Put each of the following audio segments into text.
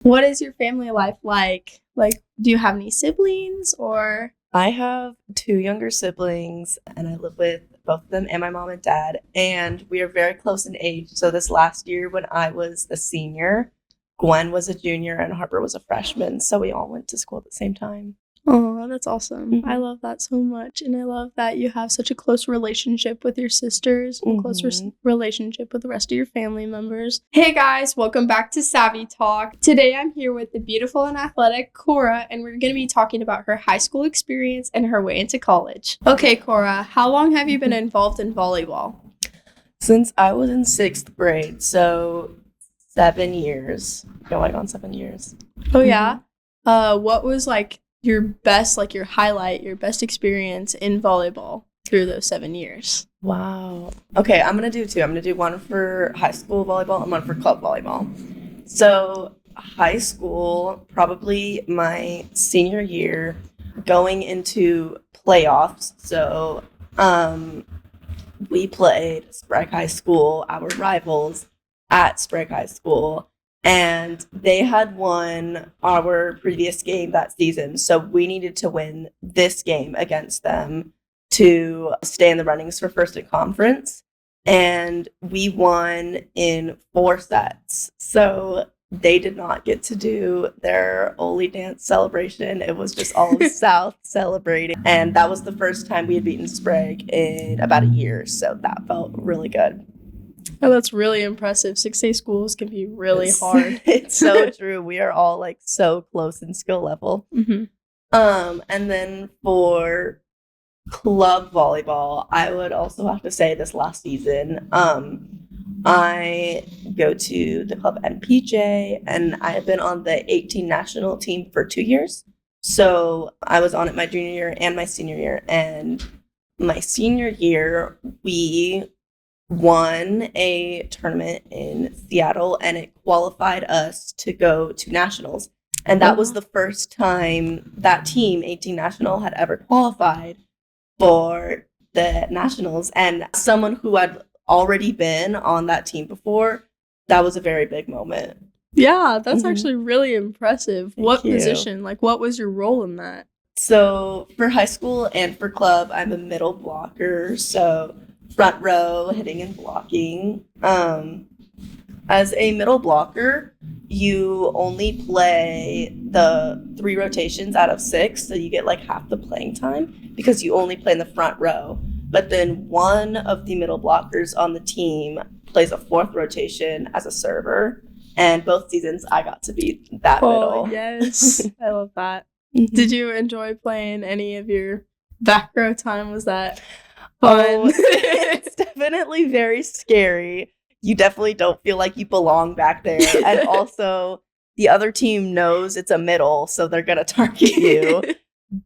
What is your family life like? Like, do you have any siblings or? I have 2 younger siblings, and I live with both of them and my mom and dad, and we are very close in age. So this last year when I was a senior, Gwen was a junior and Harper was a freshman, so we all went to school at the same time. Oh, that's awesome. Mhm. I love that so much. And I love that you have such a close relationship with your sisters and a close relationship with the rest of your family members. Hey guys, welcome back to Savvy Talk. Today I'm here with the beautiful and athletic Cora, and we're going to be talking about her high school experience and her way into college. Okay, Cora, how long have you been involved in volleyball? Since I was in 6th grade, so 7 years. Going on 7 years. Oh yeah? What was like your best, like your highlight, your best experience in volleyball through those 7 years? Wow. Okay, I'm going to do 2. I'm going to do one for high school volleyball and one for club volleyball. So high school, probably my senior year, going into playoffs. So we played Sprague High School, our rivals at Sprague High School, and they had won our previous game that season. So we needed to win this game against them to stay in the runnings for first in conference. And we won in 4 sets. So they did not get to do their Oli dance celebration. It was just all of South celebrating. And that was the first time we had beaten Sprague in about a year. So that felt really good. Oh, that's really impressive. 6A schools can be really hard. It's so true. We are all like so close in skill level. Mm-hmm. And then for club volleyball, I would also have to say this last season, I go to the club NPJ, and I have been on the 18 national team for 2 years. So I was on it my junior year and my senior year. And my senior year, we won a tournament in Seattle, and it qualified us to go to nationals. And that was the first time that team, 18 National, had ever qualified for the nationals. And someone who had already been on that team before, that was a very big moment. Yeah, that's actually really impressive. What Thank you. position? Like, what was your role in that? So for high school and for club, I'm a middle blocker. So front row, hitting and blocking. As a middle blocker, you only play the 3 rotations out of 6, so you get like half the playing time because you only play in the front row. But then one of the middle blockers on the team plays a 4th rotation as a server, and both seasons I got to be that middle. Oh, yes. I love that. Did you enjoy playing any of your back row time? Was that fun? It's definitely very scary. You definitely don't feel like you belong back there. And also, the other team knows it's a middle, so they're going to target you.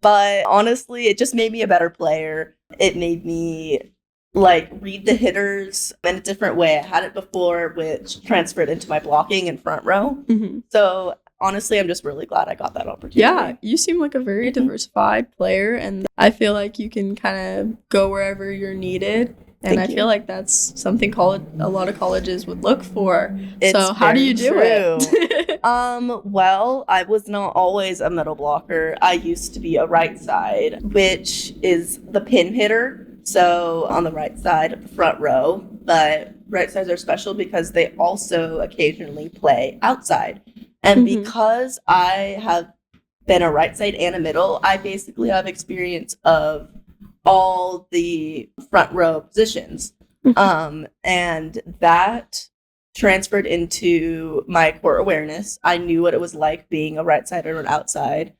But honestly, it just made me a better player. It made me like read the hitters in a different way. I had it before, which transferred into my blocking and front row. Mm-hmm. So honestly, I'm just really glad I got that opportunity. Yeah, you seem like a very diversified player, and I feel like you can kind of go wherever you're needed. And I feel like that's something a lot of colleges would look for. So how do you do it? Well, I was not always a middle blocker. I used to be a right side, which is the pin hitter. So on the right side of the front row, but right sides are special because they also occasionally play outside. And because I have been a right side and a middle, I basically have experience of all the front row positions. And that transferred into my core awareness. I knew what it was like being a right side or an outside.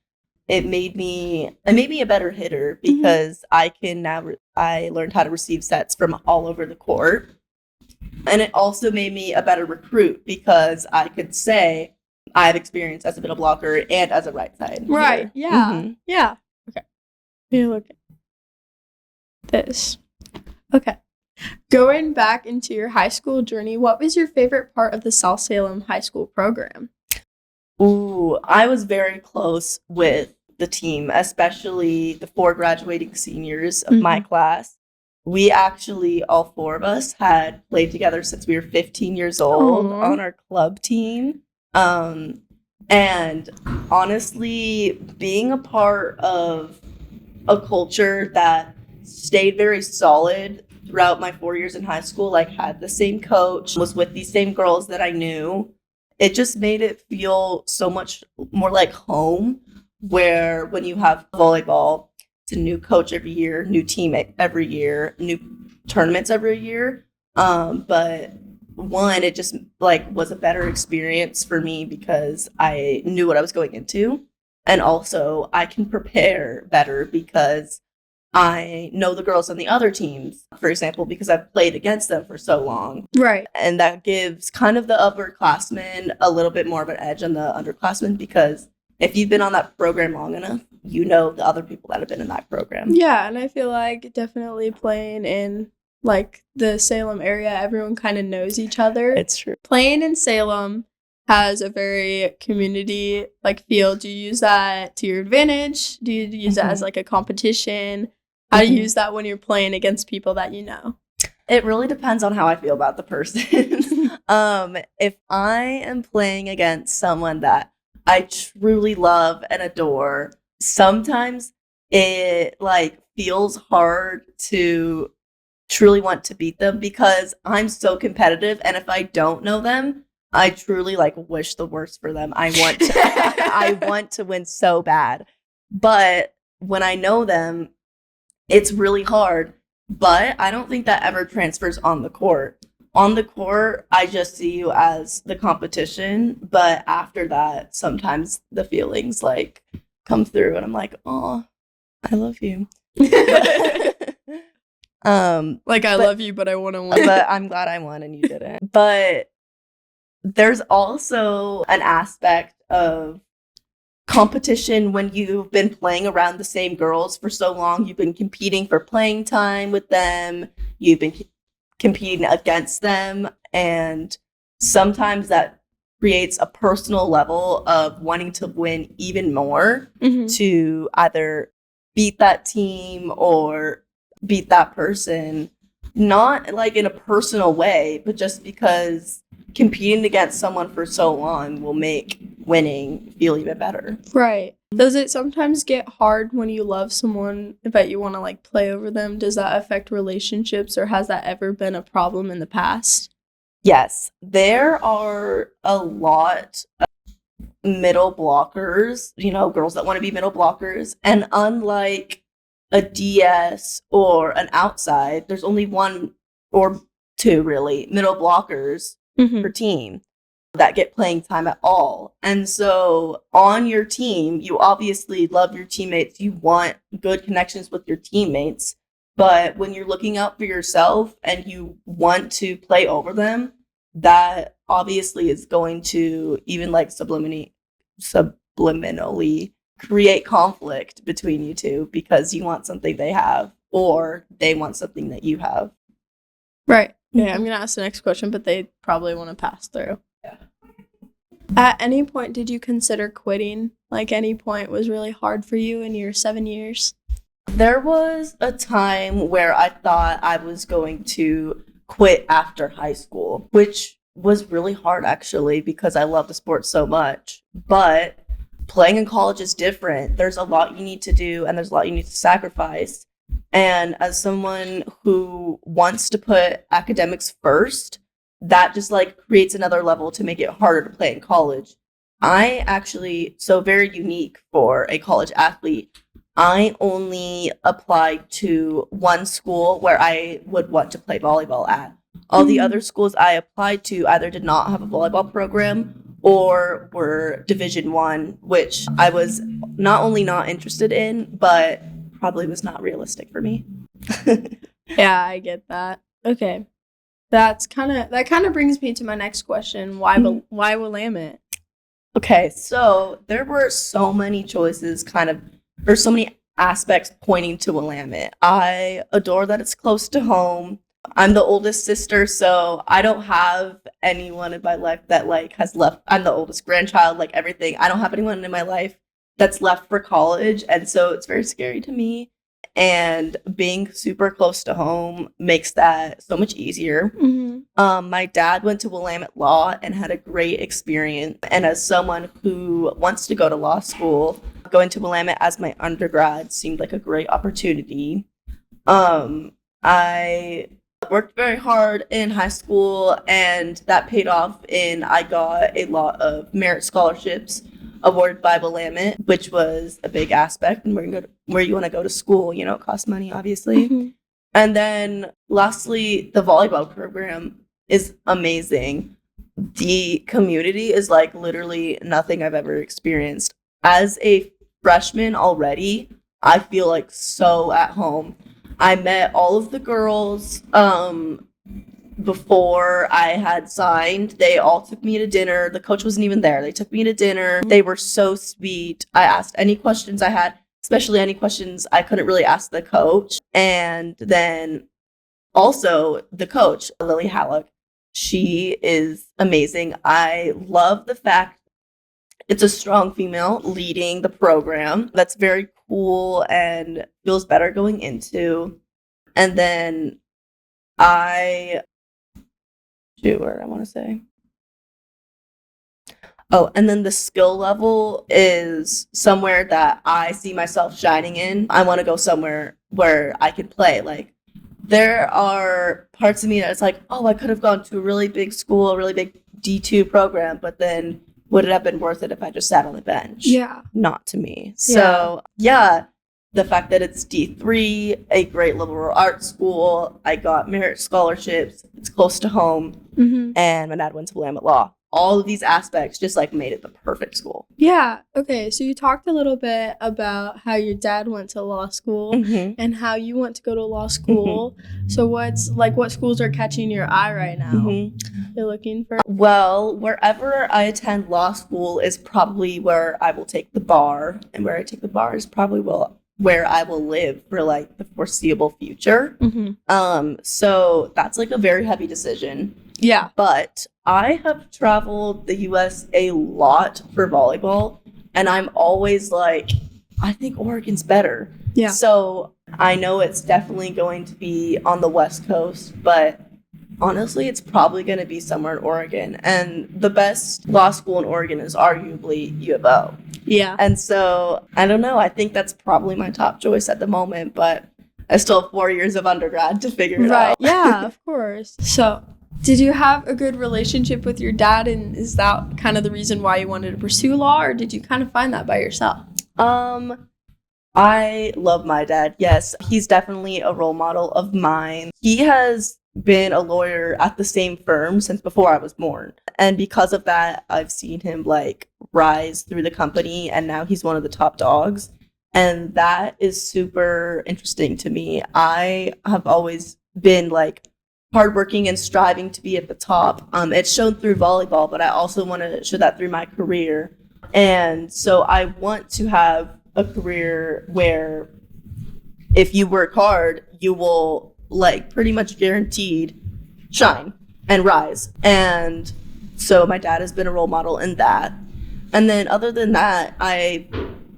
It made me a better hitter because I learned how to receive sets from all over the court. And it also made me a better recruit because I could say I have experience as a middle blocker and as a right side. Right. Hitter. Yeah. Yeah. Okay. You look at this. Okay. Going back into your high school journey, what was your favorite part of the South Salem High School program? Ooh, I was very close with the team, especially the 4 graduating seniors of my class. We actually, all 4 of us, had played together since we were 15 years old on our club team. And honestly, being a part of a culture that stayed very solid throughout my 4 years in high school, like had the same coach, was with these same girls that I knew, it just made it feel so much more like home, where when you have volleyball, it's a new coach every year, new team every year, new tournaments every year. But one, it just like was a better experience for me because I knew what I was going into. And also I can prepare better because I know the girls on the other teams, for example, because I've played against them for so long. Right. And that gives kind of the upperclassmen a little bit more of an edge on the underclassmen, because if you've been on that program long enough, you know the other people that have been in that program. Yeah, and I feel like definitely playing in like the Salem area, everyone kind of knows each other. It's true. Playing in Salem has a very community like feel. Do you use that to your advantage? Do you use that as like a competition? How do you use that when you're playing against people that you know? It really depends on how I feel about the person. If I am playing against someone that I truly love and adore, sometimes it like feels hard to truly want to beat them because I'm so competitive, and if I don't know them, I truly like wish the worst for them. I want to I want to win so bad. But when I know them, it's really hard. But I don't think that ever transfers on the court. On the court, I just see you as the competition, but after that, sometimes the feelings like come through and I'm like, "Oh, I love you." Like I love you, but I want to win. But I'm glad I won and you didn't. But there's also an aspect of competition when you've been playing around the same girls for so long. You've been competing for playing time with them. You've been competing against them. And sometimes that creates a personal level of wanting to win even more to either beat that team or beat that person. Not like in a personal way, but just because competing against someone for so long will make winning feel even better. Right. Does it sometimes get hard when you love someone but you want to like play over them? Does that affect relationships, or has that ever been a problem in the past? Yes, there are a lot of middle blockers, girls that want to be middle blockers. And unlike a DS or an outside, there's only one or two really middle blockers per team that get playing time at all. And so on your team, you obviously love your teammates. You want good connections with your teammates. But when you're looking out for yourself and you want to play over them, that obviously is going to even like subliminally create conflict between you two because you want something they have or they want something that you have. Right. Yeah, I'm going to ask the next question, but they probably want to pass through. Yeah. At any point, did you consider quitting? Like, any point was really hard for you in your 7 years? There was a time where I thought I was going to quit after high school, which was really hard, actually, because I love the sport so much. But playing in college is different. There's a lot you need to do, and there's a lot you need to sacrifice. And as someone who wants to put academics first, that just like creates another level to make it harder to play in college. I actually, so very unique for a college athlete, I only applied to one school where I would want to play volleyball at. All the other schools I applied to either did not have a volleyball program or were Division I, which I was not only not interested in, but probably was not realistic for me. Yeah, I get that. Okay. That kind of brings me to my next question. Why Willamette? Okay, so there were so many choices or so many aspects pointing to Willamette. I adore that it's close to home. I'm the oldest sister, so I don't have anyone in my life that like has left. I'm the oldest grandchild, like everything. I don't have anyone in my life that's left for college, and so it's very scary to me. and being super close to home makes that so much easier. My dad went to Willamette Law and had a great experience. And as someone who wants to go to law school, going to Willamette as my undergrad seemed like a great opportunity. I worked very hard in high school, and that paid off in I got a lot of merit scholarships awarded by Willamette, which was a big aspect. And where you want to go to school, you know, it costs money, obviously. And then lastly, the volleyball program is amazing. The community is like literally nothing I've ever experienced. As a freshman already, I feel like so at home. I met all of the girls before I had signed. They all took me to dinner. The coach wasn't even there. They took me to dinner. They were so sweet. I asked any questions I had, especially any questions I couldn't really ask the coach. And then also the coach, Lily Halleck, she is amazing. I love the fact it's a strong female leading the program. That's very cool and feels better going into. And then and then the skill level is somewhere that I see myself shining in. I want to go somewhere where I can play. Like, there are parts of me that's like, oh, I could have gone to a really big school, a really big D2 program, but then would it have been worth it if I just sat on the bench? Yeah. Not to me. So, yeah, the fact that it's D3, a great liberal arts school, I got merit scholarships, it's close to home, and my dad went to Willamette Law. All of these aspects just like made it the perfect school. Yeah. Okay. So you talked a little bit about how your dad went to law school and how you went to go to law school. So what schools are catching your eye right now? You're looking for? Well, wherever I attend law school is probably where I will take the bar, and where I take the bar is probably where I will live for like the foreseeable future. So that's like a very heavy decision. Yeah. But I have traveled the US a lot for volleyball, and I'm always like, I think Oregon's better. Yeah. So I know it's definitely going to be on the West Coast, but honestly, it's probably going to be somewhere in Oregon. And the best law school in Oregon is arguably U of O. Yeah. And so, I don't know. I think that's probably my top choice at the moment, but I still have 4 years of undergrad to figure it out. Yeah, of course. So, did you have a good relationship with your dad, and is that kind of the reason why you wanted to pursue law, or did you kind of find that by yourself? I love my dad. Yes, he's definitely a role model of mine. He has been a lawyer at the same firm since before I was born. And because of that, I've seen him like rise through the company, and now he's one of the top dogs. And that is super interesting to me. I have always been like hardworking and striving to be at the top. It's shown through volleyball, but I also want to show that through my career. And so I want to have a career where if you work hard, you will like pretty much guaranteed shine and rise. And so my dad has been a role model in that. And then other than that, I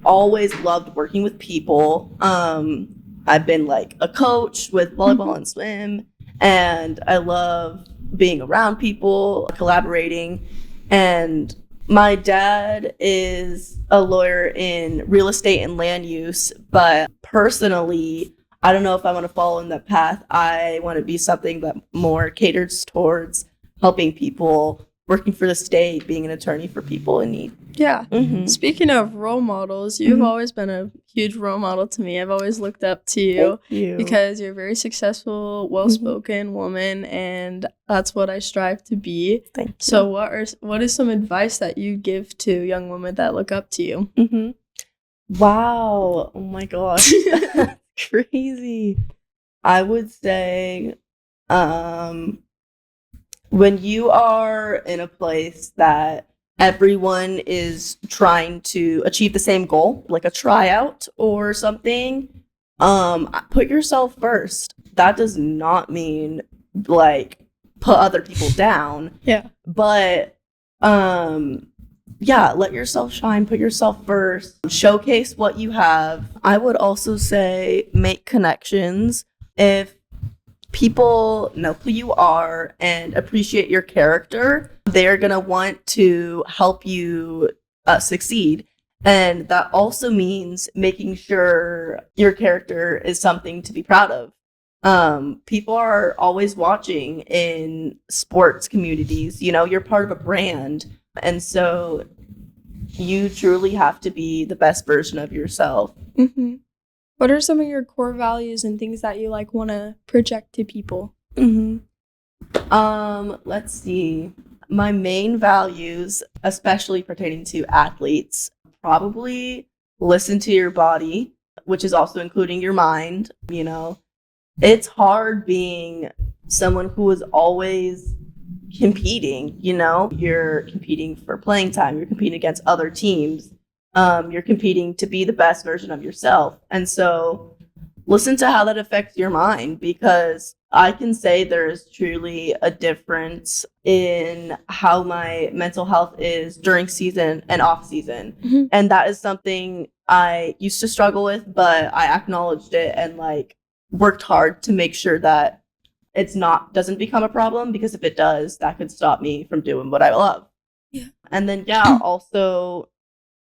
always loved working with people. I've been like a coach with volleyball and swim, and I love being around people, collaborating. And my dad is a lawyer in real estate and land use, but personally, I don't know if I want to follow in that path. I want to be something that more caters towards helping people, working for the state, being an attorney for people in need. Yeah. Speaking of role models, you've always been a huge role model to me. I've always looked up to you, because you're a very successful, well-spoken woman, and that's what I strive to be. Thank you. So what is some advice that you give to young women that look up to you? Wow. Oh my gosh. That's crazy. I would say when you are in a place that everyone is trying to achieve the same goal, like a tryout or something, put yourself first. That does not mean like put other people down. Yeah. But yeah, let yourself shine, put yourself first, showcase what you have. I would also say make connections. If people know who you are and appreciate your character, they're going to want to help you succeed. And that also means making sure your character is something to be proud of. People are always watching in sports communities. You know, you're part of a brand. And so you truly have to be the best version of yourself. Mm-hmm. What are some of your core values and things that you like want to project to people? Mm-hmm. Let's see. My main values, especially pertaining to athletes, probably listen to your body, which is also including your mind. You know, it's hard being someone who is always competing. You know, you're competing for playing time, you're competing against other teams, you're competing to be the best version of yourself. And so listen to how that affects your mind, because I can say there is truly a difference in how my mental health is during season and off season. Mm-hmm. And that is something I used to struggle with, but I acknowledged it and like worked hard to make sure that doesn't become a problem, because if it does, that could stop me from doing what I love. Yeah. And then, yeah, also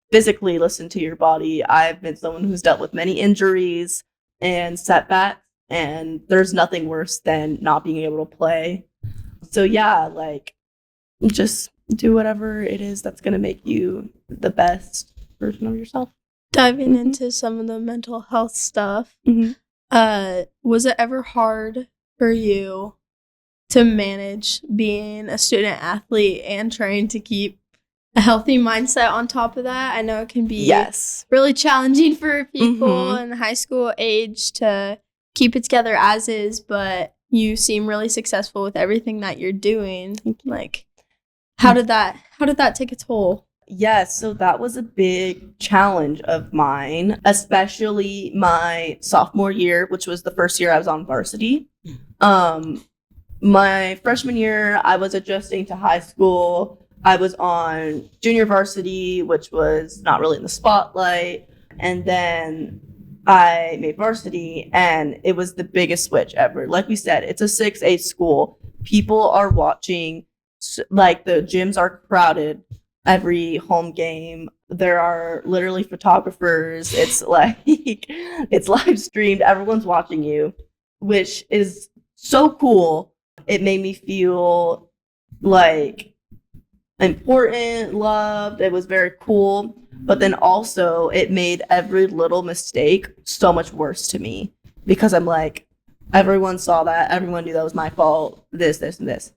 physically listen to your body. I've been someone who's dealt with many injuries and setbacks, and there's nothing worse than not being able to play. So yeah, like just do whatever it is that's going to make you the best version of yourself. Diving into some of the mental health stuff, was it ever hard for you to manage being a student athlete and trying to keep a healthy mindset on top of that? I know it can be really challenging for people in high school age to keep it together as is, but you seem really successful with everything that you're doing. Like, how did that take a toll? Yes, so that was a big challenge of mine, especially my sophomore year, which was the first year I was on varsity. My freshman year, I was adjusting to high school. I was on junior varsity, which was not really in the spotlight. And then I made varsity, and it was the biggest switch ever. Like we said, it's a 6A school. People are watching, like the gyms are crowded every home game. There are literally photographers. It's like, it's live streamed. Everyone's watching you, which is so cool. It made me feel like important, loved. It was very cool. But then also it made every little mistake so much worse to me, because I'm like, everyone saw that. Everyone knew that was my fault. This, and this.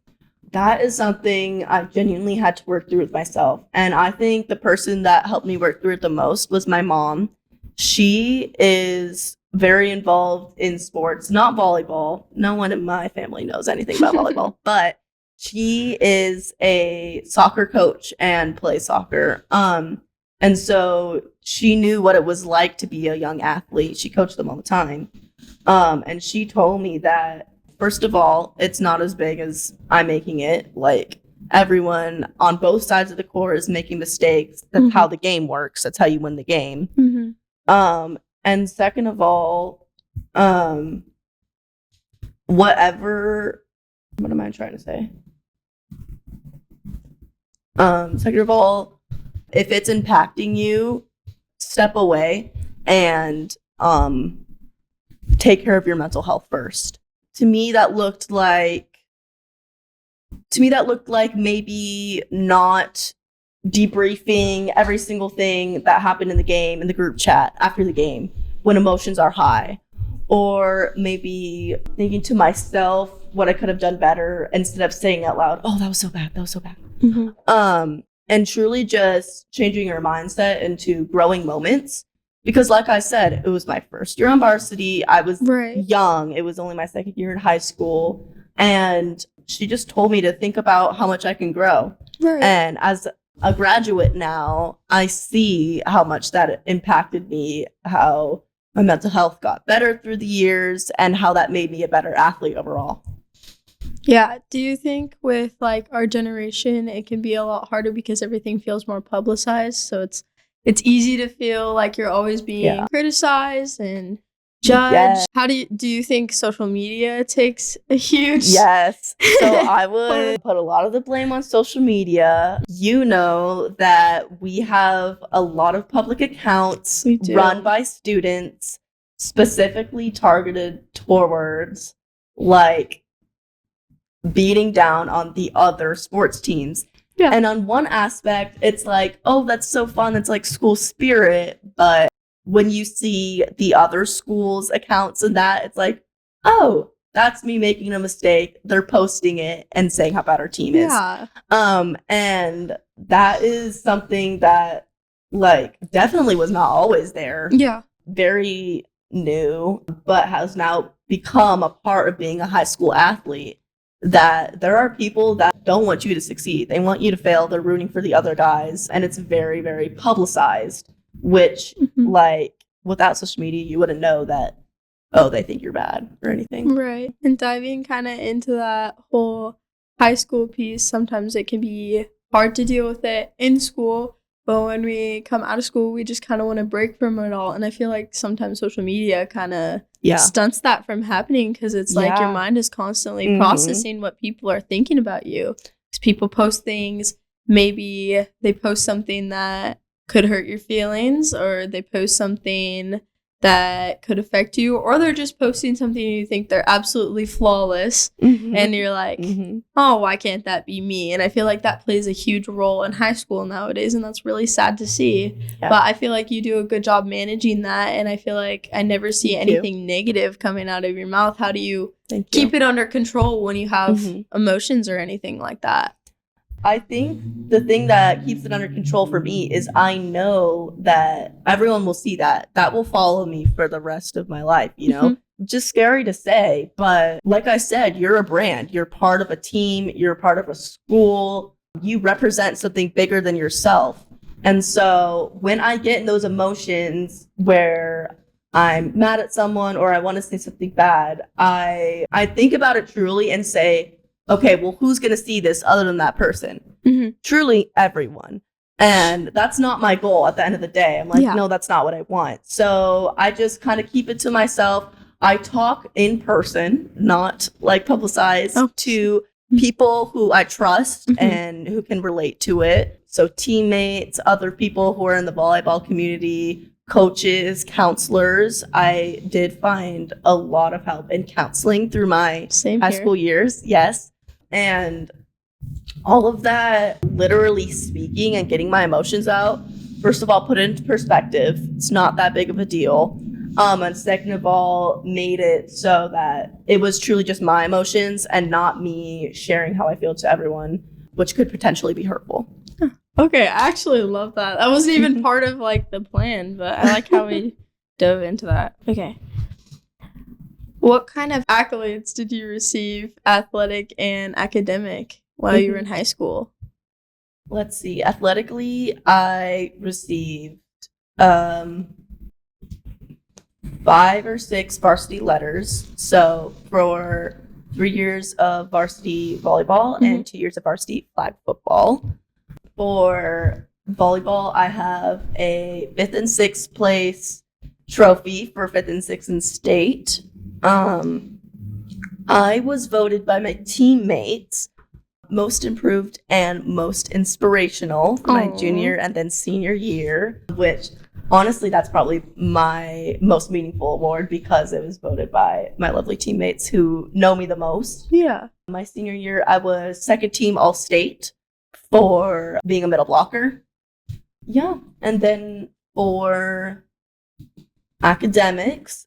That is something I genuinely had to work through with myself. And I think the person that helped me work through it the most was my mom. She is very involved in sports, not volleyball. No one in my family knows anything about volleyball, but she is a soccer coach and plays soccer. And so she knew what it was like to be a young athlete. She coached them all the time. And she told me that, first of all, it's not as big as I'm making it. Like, everyone on both sides of the court is making mistakes. That's how the game works. That's how you win the game. And second of all, what am I trying to say? Second of all, if it's impacting you, step away and take care of your mental health first. To me, that looked like maybe not debriefing every single thing that happened in the game in the group chat after the game when emotions are high, or maybe thinking to myself what I could have done better instead of saying out loud, "Oh, that was so bad. That was so bad." And truly just changing your mindset into growing moments. Because like I said, it was my first year on varsity. I was young. It was only my second year in high school. And she just told me to think about how much I can grow. And as a graduate now, I see how much that impacted me, how my mental health got better through the years, and how that made me a better athlete overall. Yeah. Do you think with like our generation, it can be a lot harder because everything feels more publicized? So it's easy to feel like you're always being criticized and judged. Yes. How do you think social media takes a huge Yes. So I would put a lot of the blame on social media. You know that we have a lot of public accounts We do. run by students specifically targeted towards like beating down on the other sports teams. Yeah. And on one aspect, it's like, oh, that's so fun. It's like school spirit. But when you see the other schools' accounts and that, it's like, oh, that's me making a mistake. They're posting it and saying how bad our team is. Yeah. And that is something that like definitely was not always there. Yeah. Very new, but has now become a part of being a high school athlete. That there are people that don't want you to succeed. They want you to fail. They're rooting for the other guys. And it's very, very publicized, which like without social media, you wouldn't know that, oh, they think you're bad or anything. Right. And diving kind of into that whole high school piece, sometimes it can be hard to deal with it in school. But when we come out of school, we just kind of want to break from it all. And I feel like sometimes social media kind of stunts that from happening because it's like your mind is constantly processing what people are thinking about you. Because people post things, maybe they post something that could hurt your feelings, or they post something that could affect you, or they're just posting something and you think they're absolutely flawless and you're like, oh, why can't that be me? And I feel like that plays a huge role in high school nowadays, and that's really sad to see. But I feel like you do a good job managing that, and I feel like I never see anything negative coming out of your mouth. How do you keep it under control when you have emotions or anything like that? I think the thing that keeps it under control for me is I know that everyone will see that. That will follow me for the rest of my life, you know? Just scary to say, but like I said, you're a brand. You're part of a team. You're part of a school. You represent something bigger than yourself. And so when I get in those emotions where I'm mad at someone or I want to say something bad, I think about it truly and say, okay, well, who's going to see this other than that person? Truly everyone. And that's not my goal at the end of the day. I'm like, no, that's not what I want. So I just kind of keep it to myself. I talk in person, not like publicized, to people who I trust and who can relate to it. So teammates, other people who are in the volleyball community, coaches, counselors. I did find a lot of help in counseling through my high school years. Yes. And all of that, literally speaking and getting my emotions out, first of all, put it into perspective. It's not that big of a deal. And second of all, made it so that it was truly just my emotions and not me sharing how I feel to everyone, which could potentially be hurtful. Okay, I actually love that. That wasn't even part of like the plan, but I like how we dove into that. Okay. What kind of accolades did you receive, athletic and academic, while you were in high school? Let's see. Athletically, I received 5 or 6 varsity letters. So for 3 years of varsity volleyball and 2 years of varsity flag football. For volleyball, I have a 5th and 6th place trophy for 5th and 6th in state. I was voted by my teammates most improved and most inspirational my junior and then senior year, which honestly, that's probably my most meaningful award because it was voted by my lovely teammates who know me the most. Yeah. My senior year, I was 2nd team All-State for being a middle blocker. Yeah. And then for academics,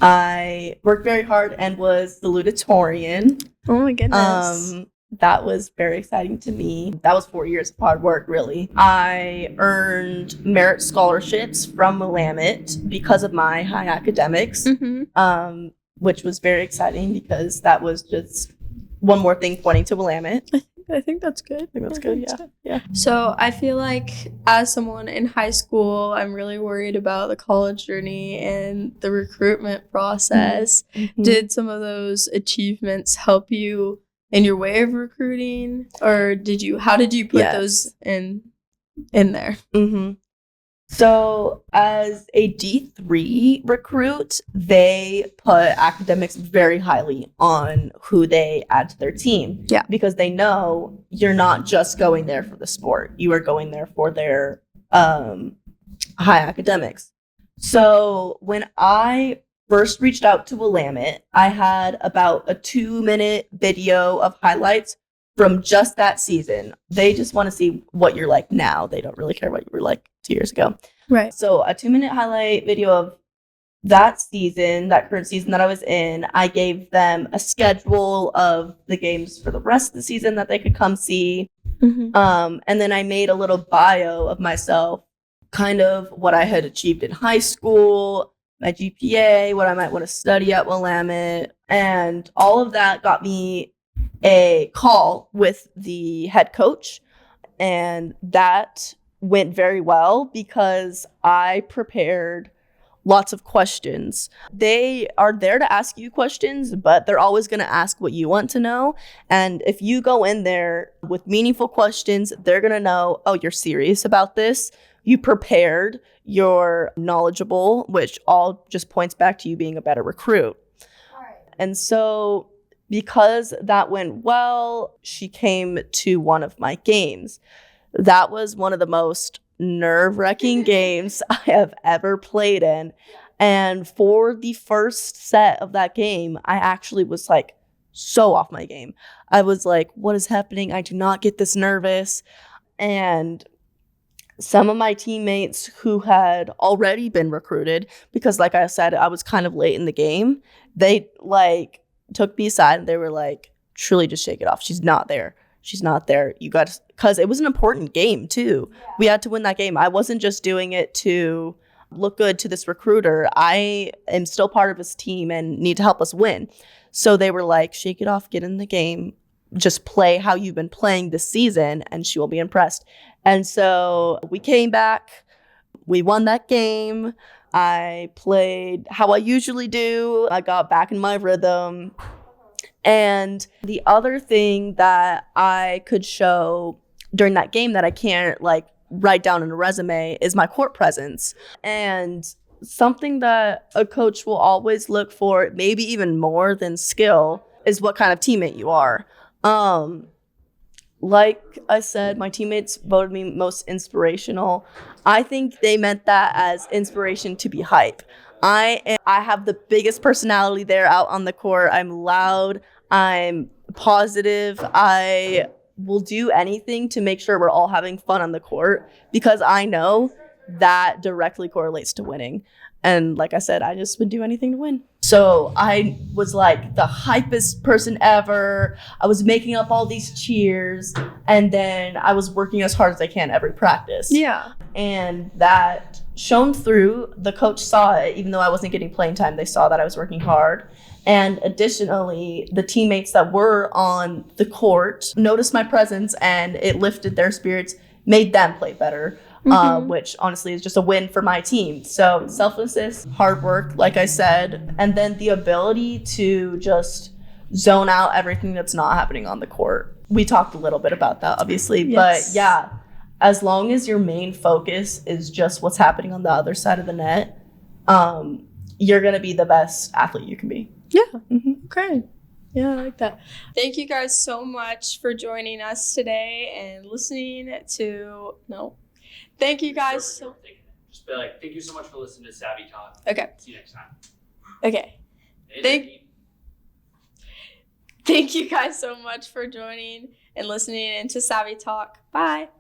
I worked very hard and was salutatorian. Oh my goodness. That was very exciting to me. That was 4 years of hard work, really. I earned merit scholarships from Willamette because of my high academics, which was very exciting because that was just one more thing pointing to Willamette. I think that's good. I think that's good, yeah. So I feel like as someone in high school, I'm really worried about the college journey and the recruitment process. Mm-hmm. Did some of those achievements help you in your way of recruiting, or how did you put those in there? Mm-hmm. So as a D3 recruit, they put academics very highly on who they add to their team. Yeah. Because they know you're not just going there for the sport. You are going there for their high academics. So when I first reached out to Willamette, I had about a 2-minute video of highlights from just that season. They just want to see what you're like now. They don't really care what you were like 2 years ago. Right. So a 2-minute highlight video of that season, that current season that I was in. I gave them a schedule of the games for the rest of the season that they could come see. Mm-hmm. And then I made a little bio of myself, kind of what I had achieved in high school, my GPA, what I might want to study at Willamette. And all of that got me a call with the head coach, and that went very well because I prepared lots of questions. They are there to ask you questions, but they're always going to ask what you want to know. And if you go in there with meaningful questions, they're going to know, oh, you're serious about this. You prepared, you're knowledgeable, which all just points back to you being a better recruit. Right. And so because that went well, she came to one of my games. That was one of the most nerve-wracking games I have ever played in. And for the first set of that game, I actually was like so off my game. I was like, what is happening? I do not get this nervous. And some of my teammates who had already been recruited, because like I said, I was kind of late in the game, they took me aside and they were like, truly just shake it off. She's not there. She's not there. You got to, because it was an important game too. Yeah. We had to win that game. I wasn't just doing it to look good to this recruiter. I am still part of his team and need to help us win. So they were like, shake it off, get in the game, just play how you've been playing this season and she will be impressed. And so we came back, we won that game. I played how I usually do. I got back in my rhythm. And the other thing that I could show during that game that I can't write down in a resume is my court presence. And something that a coach will always look for, maybe even more than skill, is what kind of teammate you are. Like I said, my teammates voted me most inspirational. I think they meant that as inspiration to be hype. I have the biggest personality there out on the court. I'm loud. I'm positive. I will do anything to make sure we're all having fun on the court because I know that directly correlates to winning. And like I said, I just would do anything to win. So I was like the hypest person ever. I was making up all these cheers. And then I was working as hard as I can every practice. Yeah. And that shone through. The coach saw it, even though I wasn't getting playing time. They saw that I was working hard. And additionally, the teammates that were on the court noticed my presence and it lifted their spirits, made them play better. Which honestly is just a win for my team. So selflessness, hard work, like I said, and then the ability to just zone out everything that's not happening on the court. We talked a little bit about that, obviously, yes. But yeah, as long as your main focus is just what's happening on the other side of the net, you're going to be the best athlete you can be. Yeah. Mm-hmm. Okay. Yeah, I like that. Thank you guys so much for joining us today and listening to, Thank you guys. Just be like, thank you so much for listening to Savvy Talk. Okay. See you next time. Okay. Thank you guys so much for joining and listening into Savvy Talk. Bye.